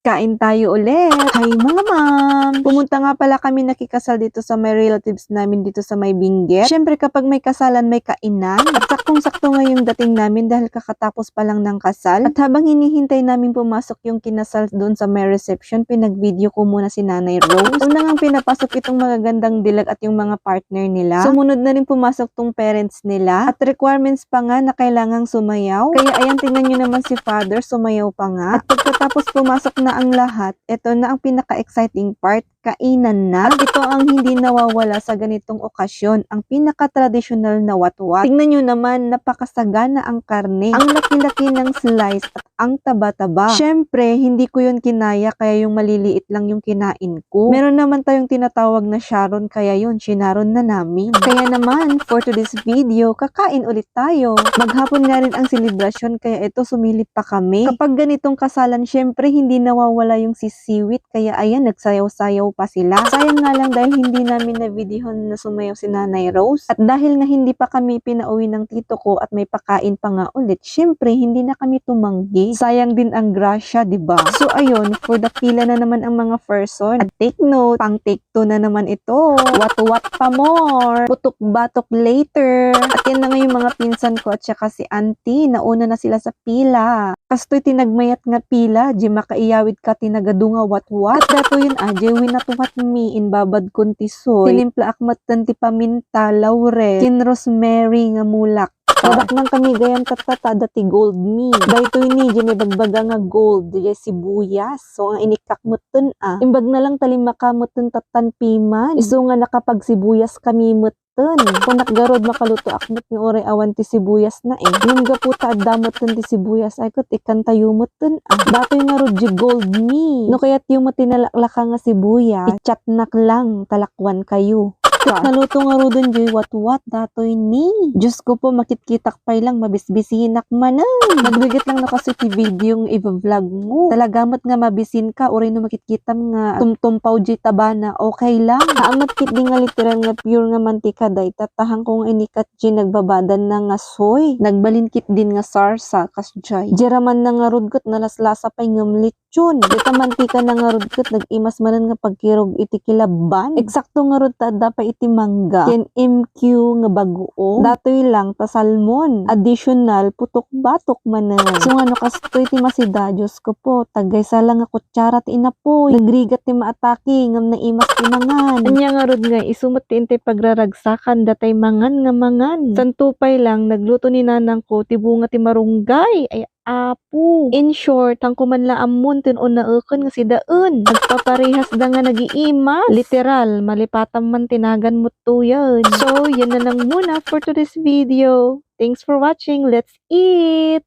Kain tayo ulit. Hi mga ma'am! Pumunta nga pala kami nakikasal dito sa may relatives namin dito sa may Benguet. Siyempre kapag may kasalan may kainan. At saktong-sakto nga yung dating namin dahil kakatapos pa lang ng kasal. At habang hinihintay namin pumasok yung kinasal doon sa may reception, pinag-video ko muna si Nanay Rose. Una nga pinapasok itong magagandang dilag at yung mga partner nila. Sumunod na rin pumasok tong parents nila. At requirements pa nga na kailangang sumayaw. Kaya ayan, tingnan nyo naman si father, sumayaw pa nga. At pagkatapos pumasok na ang lahat, ito na ang pinaka-exciting part, kainan na. At ito ang hindi nawawala sa ganitong okasyon, ang pinaka-traditional na watwat. Tingnan nyo naman, napakasagana ang karne. Ang laki-laki ng slice at ang taba-taba. Siyempre, hindi ko yun kinaya, kaya yung maliliit lang yung kinain ko. Meron naman tayong tinatawag na Sharon, kaya yun, shinaron na namin. Kaya naman, for today's video, kakain ulit tayo. Maghapon nga rin ang selebrasyon, kaya ito sumilip pa kami. Kapag ganitong kasalan, siyempre, hindi nawawala yung sisiwit, kaya ayan, nagsayaw-sayaw pa sila. Sayang nga lang dahil hindi namin na videohan na sumayaw si Nanay Rose. At dahil nga hindi pa kami pinauwi ng tito ko at may pakain pa nga ulit, syempre hindi na kami tumanggi. Sayang din ang grasya, diba? So ayun, for the pila na naman ang mga person. At take note, pang take 2 na naman ito. What pa more? Putok-batok later. At yan na nga yung mga pinsan ko at saka si auntie. Nauna na sila sa pila. Kastoy tinagmayat nga pila, di makaiyawid ka tinagadunga what. At dato yun aje, winatuhat mi in babad kuntisoy. Tinimpla akmat tanti paminta, laurel, kin rosemary nga mulak. Padak nang kami gayam tatata dati gold mi. Dayto ini di may bagbaga nga gold, di sibuyas. So ang inikakmutan Imbag na lang talim makamutan tatan piman. Iso nga nakapag sibuyas kami mutan. Kung nakgarod makaluto akmat ng oray awan ti sibuyas na Nung gaputa at damot ti sibuyas ay kot ikan tayo mutan Datoy nga rod di gold mi. No kaya't yung matinalaklaka nga sibuyas, ichatnak lang talakwan kayo. Naluto nga ro dun joy what datoy ni. Diyos ko po, makitkitak pay lang mabisbisinak manan. Nagbigit lang na kasi ti video yung i-vlog mo. Talagamat nga mabisin ka oray no makitkitam nga tumtumpaw joy tabana, okay lang. Haamat kit di nga literal nga pure nga mantika day tatahang kong inikat joy nagbabadan na nga soy. Nagbalinkit din nga sarsa kas joy. Jeraman na nga rudgot nalaslasa pay ngamlit yun. Dita mantika na nga rudgot nag-imas manan nga pagkirog iti kilaban. Eksakto nga rud tada pa iti mangga. Ken MQ nga baguo. Datoy lang ta salmon. Additional putok-batok manan. So nga no kastoy ti masida, Diyos ko po, tagay sala nga kutsara ti inapoy. Nagrigat ti maataki ngam na imas ti mangan. Anya nga rod nga isumot ti intay pagraragsakan datay mangan nga mangan. Santupay lang nagluto ni nanang ko ti bunga ti marunggay. Ay apo. In short, ang kumanla amon tin o naukon nga si daun. Nagpaparehas da nga nag-iimas. Literal, malipatam man tinagan mo to yan. So, yan na lang muna for today's video. Thanks for watching. Let's eat!